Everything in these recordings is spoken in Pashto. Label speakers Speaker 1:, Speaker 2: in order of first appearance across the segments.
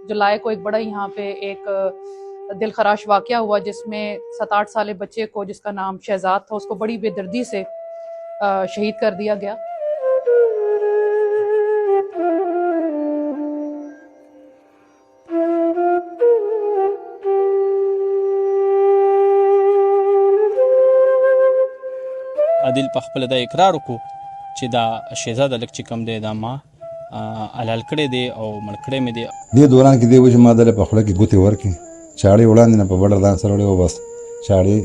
Speaker 1: जुलाई को एक बड़ा यहाँ पे एक दिल खराश वाक़या हुआ जिसमें 7-8 साल बच्चे को, जिसका नाम शहजाद था, उसको बड़ी बेदर्दी से शहीद कर दिया गया।
Speaker 2: عادل په خپل دا اقرار وکړو چې دا شهزاده لک چې کم دی دا ما حلال کړی دی او مړ کړی مې دی.
Speaker 3: دې دوران کې دی چې ما دله په خوله کې ګوتې ورکړې، چاړې وړاندې نه په بډر ځان سره وړې و، بس چاړې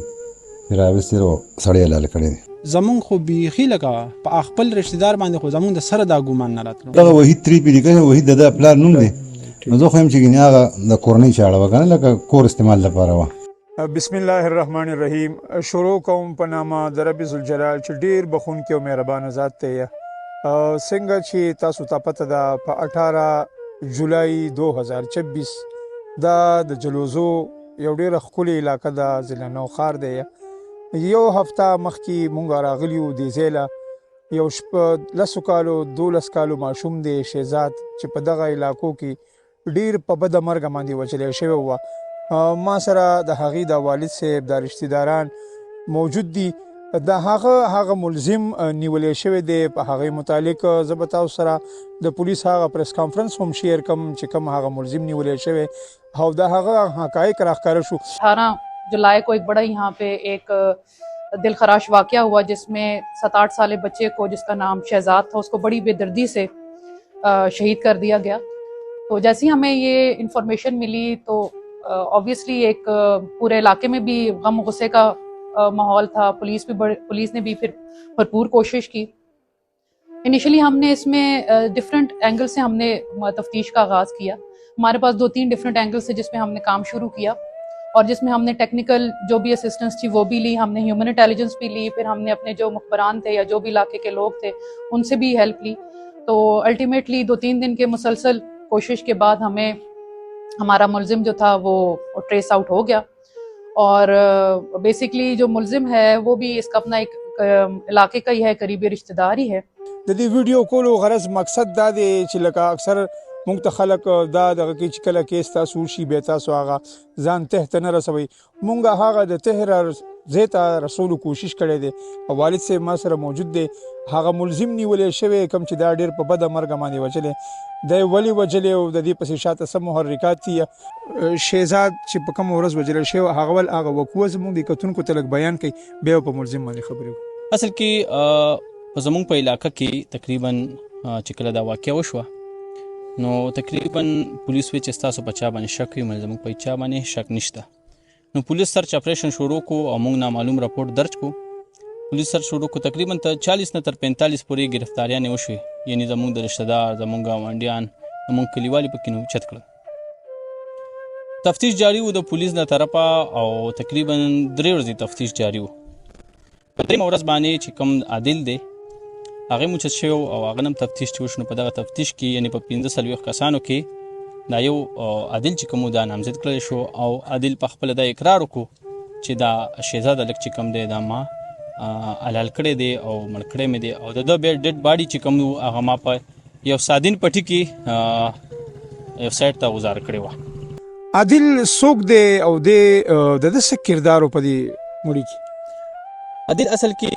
Speaker 3: راوستې او سړی حلال کړی دی.
Speaker 4: زمونږ خو بیخي لکه په خپل رشتہ دار باندې خو زمونږ د سره دا ګومان نه راتلو.
Speaker 3: دغه وحید تری پی لیکل وحید د پلار نوم دی، نو زه خو هم چې ګینه هغه د کورنۍ چاړه وکنه لکه کور استعمال لپاره و.
Speaker 5: بسم الله الرحمن الرحیم. شروع کوم په نامه د رب ذوالجلال چې ډیر بخونکی او مهربان ذات دی. څنګه چې تاسو ته پته ده په 18 جولای 2026 دا د جلوزو یو ډیر ښکلې علاقه ده، ضلع نوخار دی. یو هفته مخکې مونږ راغلیو دې ځای له، یو 10 کالو 12 کالو ماشوم دی شهزاد چې په دغه علاقو کې ډیر په بده مرګ باندې وچلې شوی و. ما سره د هغې د والد صاحب د رشتہ داران موجود دي. د هغه ملزم نیولې شوی دی. په هغې متعلق زه به تاسو سره د پولیس هغه پریس کانفرنس هم شیر کم چې کوم هغه ملزم نیولې شوی او د هغه حقایق راښکاره شو.
Speaker 1: 18 जुलाई को एक बड़ा यहाँ पे एक दिल खराश वाक़या हुआ जिसमें 7-8 साल बच्चे को, जिसका नाम शहजाद था, उसको बड़ी बेदर्दी से शहीद कर दिया गया। तो जैसे ही हमें ये इंफॉर्मेशन मिली तो ऑब्वियसली एक पूरे इलाके में भी गम गुस्से का माहौल था। पुलिस ने भी फिर भरपूर कोशिश की। इनिशियली हमने इसमें डिफरेंट एंगल से हमने तफ्तीश का आगाज़ किया। हमारे पास 2-3 डिफरेंट एंगल से जिसमें हमने काम शुरू किया और जिसमें हमने टेक्निकल जो भी असिस्टेंस थी वो भी ली, हमने ह्यूमन इंटेलिजेंस भी ली, फिर हमने अपने जो मुखबरान थे या जो भी इलाके के लोग थे उनसे भी हेल्प ली। तो अल्टीमेटली 2-3 दिन के मुसलसल कोशिश के बाद हमें हमारा मुलजिम जो था वो ट्रेस आउट हो गया और बेसिकली जो मुलजिम है वो भी इसका अपना एक इलाके का ही है, करीबी रिश्तेदार ही है।
Speaker 5: د دې ویډیو کولو غرض مقصد دا دی چې لکه اکثر مونږ ته خلک دا دغه کې چې کله کیس تاسو وشي بیا تاسو هغه ځان ته نه رسوئ. مونږ هغه د ته ځای ته رسولو کوشش کړی دی او والد صاحب ما سره موجود دی. هغه ملزم نیولی شوی کوم چې دا ډېر په بده مرګه باندې وجلی دی. ولې وجلی او د دې پسې شاته څه محرکات دي. شهزاد چې په کومه ورځ وجلی شوی هغه ول هغه وقوع زموږ د کتونکو ته لږ بیان کوي، بیا په ملزم باندې خبرې وکړو.
Speaker 2: اصل کې په زمونږ په علاقه کې تقریبا چې کله دا واقعه وشوه نو تقریبا پولیس وی چې ستاسو په چا باندې شک وي، زموږ په چا باندې شک نشته. نو پولیس سرچ اپریشن شروع کو او موږ نامعلوم رپورټ درج کو. پولیس سرچ شروع کو، تقریبا 40 نه تر 45 پورې گرفتاریاں وشوي، یعنی زموږ د رشتہ دار، زموږ ګاونډیان، زموږ کلیوالي پکې نو چت کړل. تفتیش جاری و د پولیس نه طرفه او تقریبا 3 ورځې تفتیش جاری و. په 3 ورځ باندې چې کوم عادل دی هغه موچت شو او هغه نم تفتیش وشنو. په دغه تفتیش کې یعنی په 15 کسانو کې دا یو عادل چې کوم دا نامزد کړل شو او عادل په خپل دا اقرار وکړو چې دا شهزاده لک چې کوم دی دا ما حلال کړی دی او مړ کړی مې دی او د ډیډ باډي چې کوم هغه ما په یو سادین پټي کې یو سایت ته گزار کړی و.
Speaker 5: عادل څوک دی او د څه کردار په دې مړي کې؟
Speaker 2: عادل اصل کې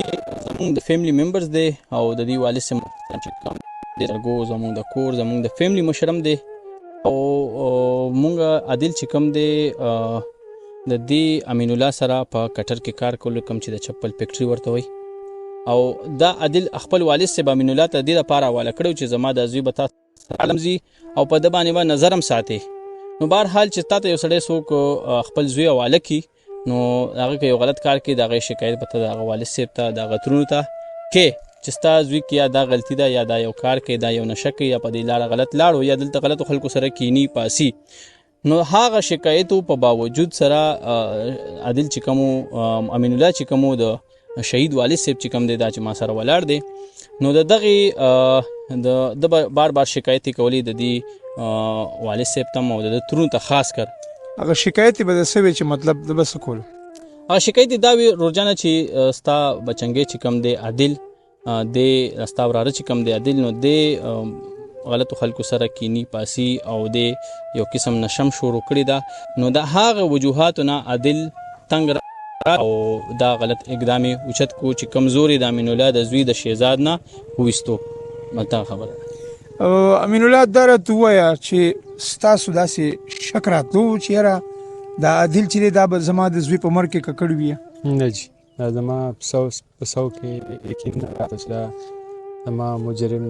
Speaker 2: زموږ د فیملی ممبرز دی او د دې والد سم چې کوم د رګو زموږ د کور زموږ د فیملی مشرم دی او مونږ عادل چې کوم دی د دې امین الله سره په کټر کې کار کول کوم چې د چپل فیکټری ورته وي او دا عادل خپل والد سره امین الله ته د دې لپاره حواله کړو چې زما د ازوی بتا عالمزي او په د باندې نظرم ساتي. نو بهر حال چې تاسو یو سړی څوک خپل زوی حواله کی نو هغه یو غلط کار کوي، دغه شکایت پته د والد صاحب ته د غترونو ته کې چې ستاسو وی کیا دا غلطی ده یا دا یو کار کوي دا یو نشه کوي یا په دې لار غلط لاړو یا دلته غلط خلکو سره کینی پاسي. نو هغه شکایتو په باوجود سره عادل چې کوم امین الله چې کوم د شهید والد صاحب چې کوم دی دا چې ما سره ولاړ دی نو دغه د بار بار شکایت کولی د دې والد صاحب ته او د ترونو ته خاص کر
Speaker 5: هغه شکایت به د سوي چې مطلب د بس کول
Speaker 2: هغه شکایت دا وی روزانه چې ستا بچنګي چې کم دی عادل د ستا وراره چې کم دی عادل نو د غلطو خلکو سره کینی پاسی او د یو قسم نشم شروع کړی ده نو د هغه وجوهاتو نه عادل تنګ او دا غلط اقدام اوچت کو چې کمزوري د امین الله د زوی د شهزاد نه وستو مته خبره
Speaker 5: امین الله درته وایا چې ستاسو داسې شک راتلو چې یاره دا عادل چې دی دا به زما د زوی په مړ کې ککړ وي
Speaker 4: نه جی دا زما په سو کې یقین نه راته چې دا زما مجرم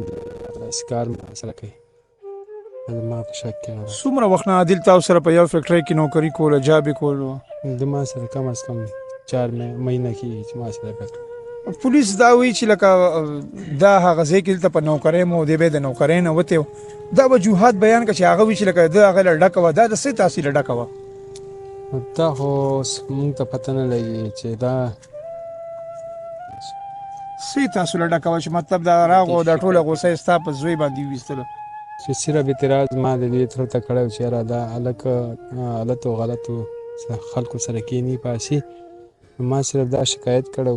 Speaker 4: سکار سره کوي زما په شک کې
Speaker 5: څومره وخت نه عادل تاسو سره په یو فیکټرۍ کې نوکري کوله جابې کولو
Speaker 4: د ما سره کم از کم 4 مهینه کې چې ما سره وکړ
Speaker 5: پولیس دا وی چې لکه دا هغه ځای کې دلته په نوکرۍ مو دی به د نوکرۍ نه وته دا وجوهات بیان کړي چې هغه وی چې لکه دا هغه ډکه و دا د څه تاثیر ډکه و
Speaker 4: دا خو مونږ ته پته نه لګي چې دا
Speaker 5: څه تاسو ډکه و چې مطلب دا راغو دا ټوله غوسه ستا په زوی باندې وستله
Speaker 4: چې صرف اعتراض ما د دې تر ته کړو چې را دا الک غلطو خلکو سره کینی پاسي ما صرف دا شکایت کړو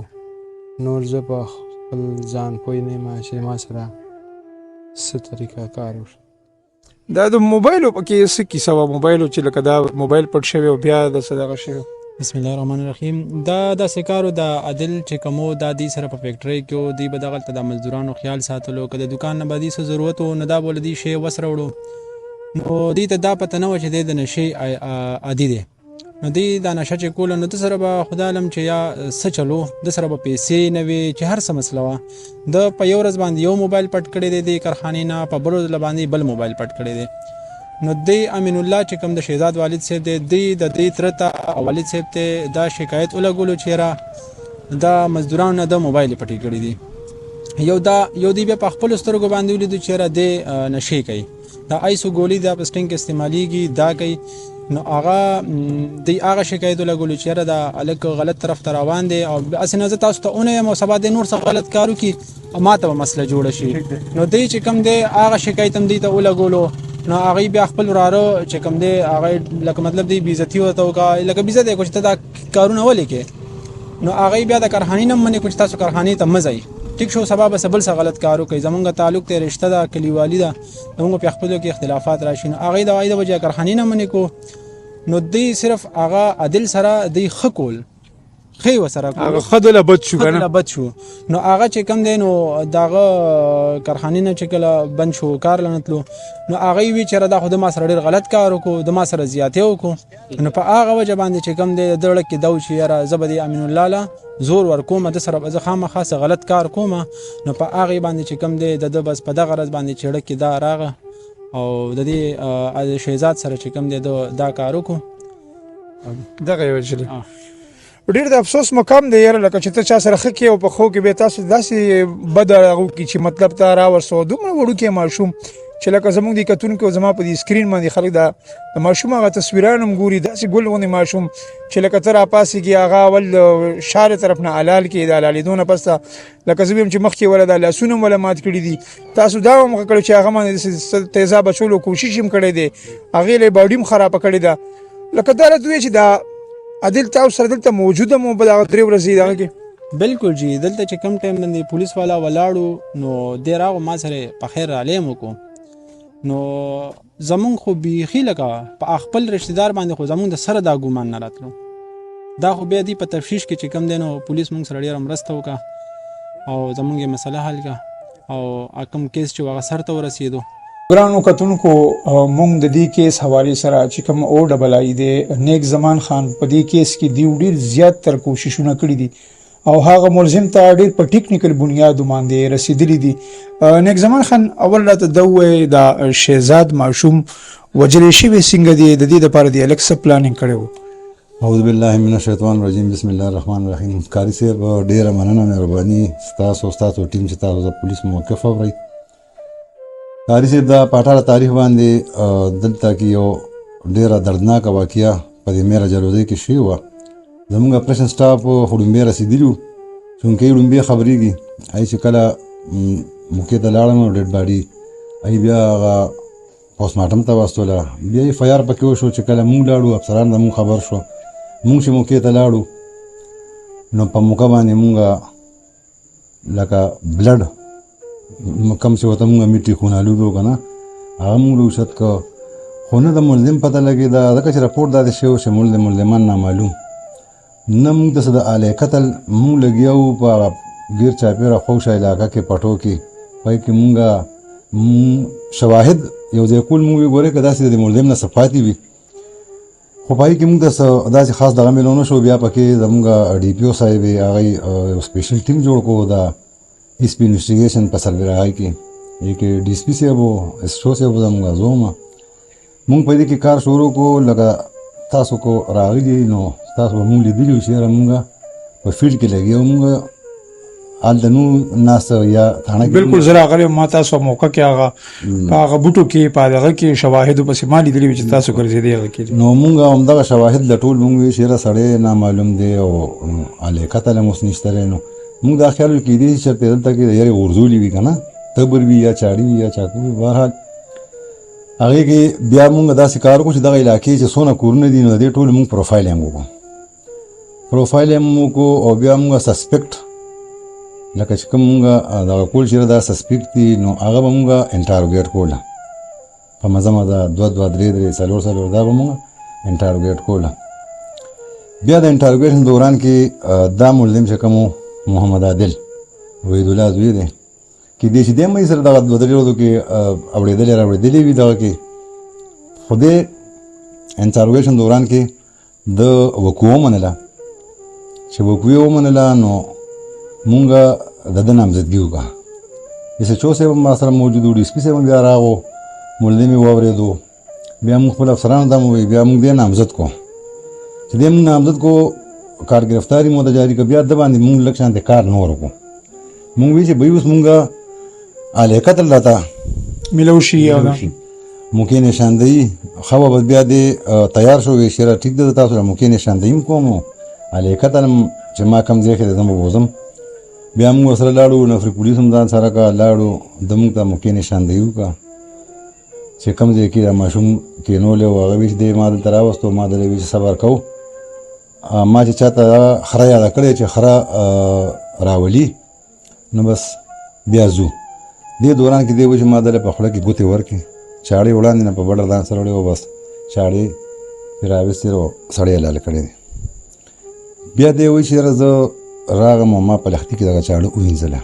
Speaker 4: نور زه په خپل ځان پوی نه ما چې ما سره څه طریقه کار وشي
Speaker 5: دا د موبایلو پکې څه کیسه و موبایلو چې لکه دا موبایل پټ شوی او بیا د صدقه شوی
Speaker 4: بسم الله الرحمن الرحیم دا سکارو دا عادل چې کومو دا دی سره په فیکټری کې دی به دغلت د مزدورانو خیال ساتلو کده دکان نه بدی څه ضرورت و نه دا بول دی شی وسره وړو نو دی ته دا پته نه و چې د نشي عادي دی نو دی دا نشه چې کول نو د سره به خدای علم چې یا څه چلو د سره به پیسې نه وي چې هر څه مسله و د په یو ورځ باندې یو موبایل پټ کړی دی د کارخانې نه په بل ورځ باندې بل موبایل پټ کړی دی نو دی امین الله چې کوم د شهزاد والد صاحب دی د دې ترته والد صاحب ته دا شکایت ولګولو چې را دا مزدورانو د موبایل پټی کړی دی یو دی په خپل سترګو باندې ولید چې را د نشي کوي دا ایسو ګولې د پسټینګ استعماليږي دا کوي نو هغه شکایت لګول چې را دا الک غلط طرف ته روان دي او اسنه ز تاسو ته اونې مو سبا د نور څه غلط کارو کی ماته مسله جوړ شي نو دی چې کم دی هغه شکایت هم دی ته ولګولو نو هغه بیا خپل وراره چې کم دی هغه لکه مطلب دی بیزتی وته او لکه بیزتی کوم ته دا کارونه ولې کې نو هغه بیا د کارخانې نه منې کوم تاسو کارخانې ته مزای ټیک شو سبب سبل څه غلط کارو کوي زمونږ تعلق ته رشتہ دا کلیوالي دا زمونږ په خپلو کې اختلافات راشي هغه د وایي د وجه کارخانې نه منې کو نو دی صرف هغه عادل سره دی خکول خي وسره
Speaker 5: هغه خدله بد شو کنه
Speaker 2: بد شو نو هغه چې کم دی نو داغه کارخانې نه چې کله بند شو کار لنتلو نو هغه وی چې دا خود ما سره ډیر غلط کار وکړو د ما سره زیاتې وکړو نو په هغه وجه باندې چې کم دی دړه کې دو چې یاره زبدي امین الله لا زور ورکوم د سره از خامخا غلط کار کوم نو په هغه باندې چې کم دی د بس په دغه غرض باندې چړه کې دا راغه او د دې شهزاد سره چې کم دی دا کار وکړو
Speaker 5: دغه یو چلی ډیر د افسوس مقام دی یاره لکه چې ته چا سره خکې او په خو کې به تاسو داسې بد راغو کی چې مطلب ته را ورسو دومره وړو کې ماشوم چې لکه زموږ د کتونکو زما په دې سکرین باندې خلک دا د ماشوم هغه تصویران هم ګوري داسې ګل ونی ماشوم چې لکه تر اپاسي کې هغه ول شار طرف نه حلال کې د حلالېدونه پس لکه زبیم چې مخ کې ولا د لاسونه ولا مات کړی دي تاسو دا هم کړو چې هغه باندې تیزاب بچولو کوشش هم کړی دی هغه له باډیم خراب کړی دا لکه دا دوی چې دا عادل تاسو سره دلته موجوده مو بل درې ورځې دا کې
Speaker 2: بالکل جی دلته چې کم ټایم باندې پولیس والا ولاړو نو ډیراغه ما سره په خیر علیم کو نو زمون خو بیخي لګه په خپل رشتہ دار باندې خو زمون د سره دا ګومان نه راتلو دا خو بیا دی په تفتیش کې چې کم دینو پولیس مونږ سره ډیر مرسته وکا او زمونږه مسله حل کا او اکم کیس چې هغه سره ته ورسېدو
Speaker 5: ګرانو کتونکو مونږ د دې کیس حواله سره چې کوم او ډبل ای دی نیک زمان خان په دې کیس کې دی ډیر زیات تر کوششونه کړې دي او هغه ملزم ته ډیر په ټیکنیکل بنیاد باندې رسیدلی دي نیک زمان خان اول راته دوه د شهزاد ماشوم وجلې شوی څنګه دی د دې لپاره دی الکس پلانینګ کړو
Speaker 3: اعوذ بالله من الشیطان الرجیم بسم الله الرحمن الرحیم کاری صاحب ډیره مننه مهرباني تاسو ټیم چې تاسو د پولیس موقف اورئ کاری صاحب دا په 18 تاریخ باندې دلته کې یو ډیره دردناک واقعیا په دې میرا جلوزي کې شوی و زموږ اپریشن سټاف خړومبه رسیدلو څنګه خړومبه خبريږي آی چې کله موکې د لاړم ډډ باډي آی بیا پوسټ مارټم ته واستوله بیا یې فایار پکې وشو چې کله مونږ لاړو افسران زموږ خبر شو مونږ چې موکې ته لاړو نو په موکه باندې مونږ لکه بلډ کم څه وته مونږ میټي خونالو کنه هغه موږ اوچت که خو نه د ملزم پته لګېده ځکه چې رپورټ داسې شوی چې ملزمان نامعلوم نه موږ ته څه د آلې قتل موږ لګیا وو په هغه ګیر چاپېره خوشه علاقه کې پټو کې پای کې موږ شواهد یو ځای کول موږ وګورئ که داسې د ملزم نه څه پاتې وي خو پای کې موږ ته داسې خاص دغه میلو نه شو بیا پکې زموږ ډي پي او صاحب یې هغه یو سپیشل ټیم جوړ کړو د ایس پي انویسټیګیشن په سربراهۍ کې یې کې ډي اس پي صاحب و ایس او صاحب زموږ زومه مونږ په دې کې کار شروع کړو لکه تاسو کو راغلي نو تاسو به مونږ لیدلي وو چې یاره مونږ په فیلډ کې لګیا وو مونږ هلته نو ناسته یا تھانه کې
Speaker 5: بالکل زه راغلی ما تاسو موقع کې هغه په هغه بوټو کې په هغه کې شواهدو پسې ما لیدلي وو چې تاسو ګرځېدئ هغه کې
Speaker 3: نو مونږ همدغه شواهد لټول مونږ وی چې یاره سړی نامعلوم دی او هلې قتل هم اوس نشته دی نو مونږ دا خیال وکړو کېدای شي چېرته دلته کې د یارې غورځولي وي که نه تبر وي یا چاړي وي یا چاقو وي بهرحال هغې کې بیا مونږ داسې کار وکړو چې دغه علاقې چې څونه کورونه دي نو د دې ټولو مونږ پروفایل هم وکړو او بیا مونږ سسپیکټ لکه چې کوم مونږ دغه کول چې دا سسپیکټ دي نو هغه به مونږ انټاروګیټ کوله په مزه مزه 2 2 3 3 4 4 دا به مونږ انټاروګیټ کوله بیا د انټاروګیشن دوران کې دا ملزم چې کوم محمد عادل وحید الله زوی دی کې دې چې دې مې سره دغه دوه درې ورځو کې اورېدلې وي دغه کې خو دې انټاروګیشن دوران کې د وقوع ومنله چې وقوع یې ومنله نو مونږ د ده نامزدګي وکړه ایس ایچ او صاحب هم راسره موجود و ډي اس پي صاحب هم بیا راغو ملزم یې واورېدو بیا مونږ خپل افسرانو ته هم وویل بیا مونږ دې نامزد کړو چې دې مونږ نامزد کړو کار ګرفتاري مو ته جاري کړه بیا د باندې مونږ لږ شانتې کار نه ورکړو مونږ وی چې بھئی اوس مونږ آلې قتل راته
Speaker 5: میلو شي او
Speaker 3: موقع نشاندهي ښه به بیا دې تیار شو وی چې ټیک ده تاسو موقع نشاندهي هم کوم آلې قتل هم چې ما کم ځای کې دی زه به بوځم بیا موږ ورسره لاړو نفري پولیس هم ځان سره کړه لاړو د موږ ته موقع نشاندهي وکړه چې کوم ځای کې دا ماشوم کېنولی و هغه وی چې دی ما دلته راوستو ما دله وی چې صبر کوو ما چې چاته خره یاده کړې چې خره راولي نو بس بیا ځو دې دوران کې دی و چې ما دله په خوله کې ګوتې ورکړې چاړې وړاندې نه په بډر ځان سره وړې و بس چاړې پرې راویستې او سړی یې لاله کړی دی بیا دی وایي چې یاره زه راغم او ما په لښتي کې دغه چاړه ووینځله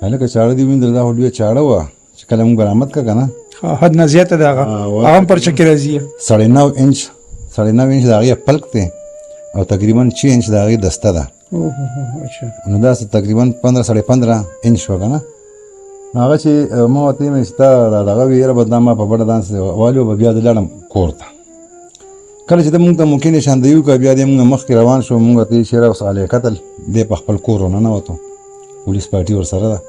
Speaker 3: هلکه چاړه دې ووینځله دا خو لویه چاړه وه چې کله مونږ برآمد کړه که نه
Speaker 5: حد نه زیاته ده هغه هم پرچه کې راځي
Speaker 3: 9.5 انچ د هغې پلک دی او تقریبا 6 انچ د هغې دسته ده نو داسې تقریبا 15 انچ شوه که نه نو هغه چې ما ورته ویم چې تا دغه وي یاره به دا ما په بډه دانسې والي به بیا د لاړم کور ته کله چې د مونږ ته موقع نشاندهي وکړه بیا دې مونږ مخکې روان شو مونږ ته یې چې یاره اوس آلې قتل دی په خپل کور ورننوتو پولیس پارټي ورسره ده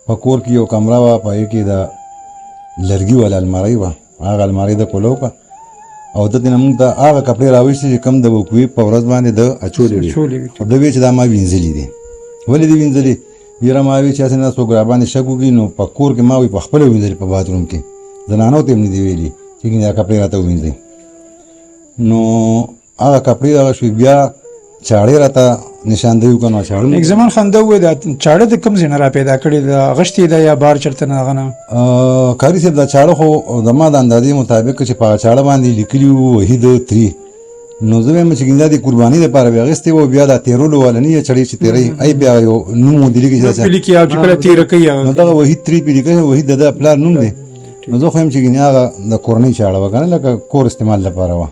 Speaker 3: په کور کې یو کمره وه په هغې کې د لرګي والا المارۍ وه هغه المارۍ د کولو وکړه او دلته نه مونږ ته هغه کپړې راویستې چې کوم د وقوعې په ورځ باندې د اچولې وې ده ویې چې دا ما وینځلي دي ولې دې وینځلي یاره ما وی چې هسې نه څوک راباندې شک وکړي نو په کور کې ما وی په خپله وینځلي په باتروم کې زنانو ته هم نه دي ویلي چې دا کپړې راته ووینځئ نو هغه کپړې دغه شوې بیا چاړې راته نشاندهي وکړه نو چاړه
Speaker 5: ایک زمان خان ده ووایي دا چاړه د کوم ځای نه را پیدا کړې ده غشتې ده یا بار چېرته نه هغه نه
Speaker 3: کاري صاحب دا چاړه خو زما د اندازې مطابق چې په هغه چاړه باندې لیکلي وو وحید 3 نو زه وایم چې دا د قربانۍ دپاره بیا اخیستې وو بیا دا تېرولو والنۍ چړې چې تېروي ای بیا یو نوم ودې لیکي چې
Speaker 5: کله تېره کوي
Speaker 3: نو دغه وحید 3 پې لیکلی وحید د ده پلار نوم دی نو زه خو یم چې ګینې هغه د کورنۍ چاړه وه که نه لکه کور استعمال لپاره وه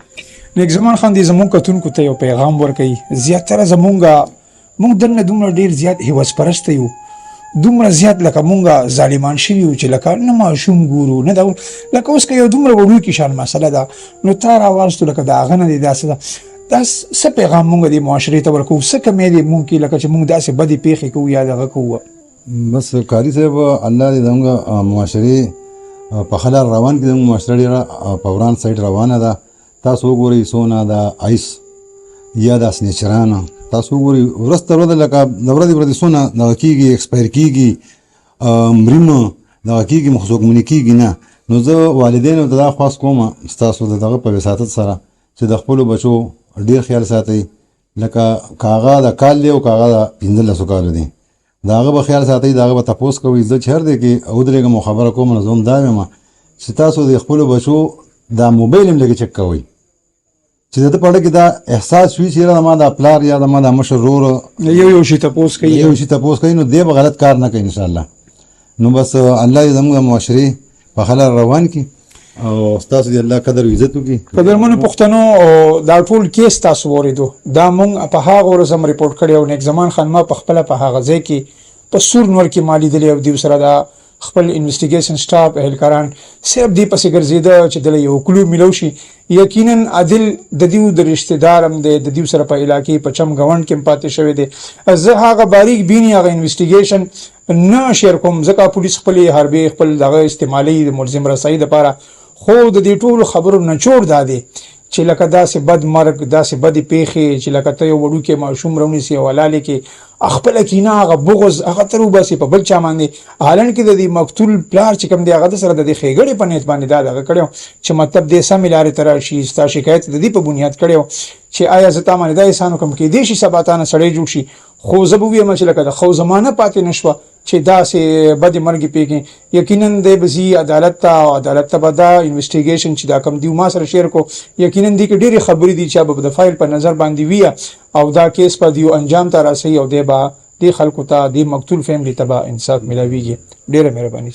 Speaker 5: نیک زمان خان دې زمونږ کتونکو ته یو پیغام ورکوي زیاتره مونږ دننه دومره ډېر زیات هیوس پرسته یو دومره زیات لکه مونږ ظالمان شوي یو چې لکه نه ماشوم ګورو نه دا لکه اوس که یو دومره وړوکې شان مسله ده نو تا راواستو لکه د هغه نه دی داسې ده دا څه پیغام مونږ دې معاشرې ته ورکوو څه کمی دی مونږ کې لکه چې مونږ داسې بدې پیښې کوو یا دغه کوو
Speaker 3: بس کاري صاحب الله دې زموږ معاشرې په ښه لار روان کړي زموږ معاشره ډېره په وران سایډ روانه ده تاسو وګورئ څونه د آیس یا د سنیچرانه تاسو وګورئ ورځ تر ورځې لکه د ورځې څونه دغه کېږي ایکسپایر کېږي مرینو دغه کېږي څوک منې کېږي نه نو زه والدینو ته دا خواست کوم ستاسو د دغه په وساطت سره چې د خپلو بچو ډېر خیال ساتئ لکه که هغه د کال دی او که هغه د 15 کالو دی د هغه به خیال ساتئ، د هغه به تپوس کوئ. زه چې هر دی کې ودرېږم او خبره کوم نو زه هم دا وایم چې تاسو د خپلو بچو دا موبایل هم لږ چک کوئ چې د ده په اړه کې دا احساس وي چې یاره ما دا پلار یا د ما دا مشر ورور
Speaker 5: یو شي تپوس کوي
Speaker 3: یو شي تپوس کوي نو دی به غلط کار نه کوي انشاءالله. نو بس الله دې زموږ معاشرې په ښه لار روان کړي او ستاسو دې الله قدر او عزت وکړي.
Speaker 5: قدرمنو پښتنو دا ټول کیس تاسو واورېدو، دا مونږ په هغه ورځ هم ریپورټ کړی او نیک زمان خان ما په خپله په هغه ځای کې په سور نور کې ما لیدلی او دوی سره دا خپل انویسټیګیشن سټاف اهلکاران صرف دې پسې ګرځېده چې دله یو کلو میلو شي. یقینا عادل د دیو د رشتہ دار هم دی، د دیو سره په علاقې په چم غونډ کې پاتې شوی دی. زه هغه باریک بینی هغه انویسټیګیشن نه شیر کوم ځکه پولیس خپل حربي خپل دغه استعمالي د ملزم رسایي لپاره، خو د دې ټولو خبرو نچوړ دا دی چې لکه داسې بد مرګ داسې بدې پیښې چې لکه ته یو وړوکی ماشوم راونیسي او حلالې کې خپله کینه هغه بغض هغه ته روباسي په بل چا باندې، حالانکه د دې مقتول پلار چې کوم دی هغه د سره د دې ښېګړې په نیت باندې دا دغه کړی چې مطلب دې سمې لارې ته راشي. ستا شکایت د دې په بنیاد کړی چې آیا زه تا باندې دا احسان وکړم کیدای شي سبا تا نه سړی جوړ شي، خو زه به ووایم چې لکه د خو زمانه پاتې نه شوه چې داسې بدې مرګې پیښې. یقینا دی به ځي عدالت ته او عدالت ته به دا انویسټیګیشن چې دا کوم دیو ما سره شیر کو، یقینا دې کې ډېرې خبرې دي چې به د فایل په نظر باندې وي او دا کیس په دیو انجام ته راسي او دی به دې خلکو ته دې مقتول فیملی ته به انصاف ملاویږي. ډېره مهرباني.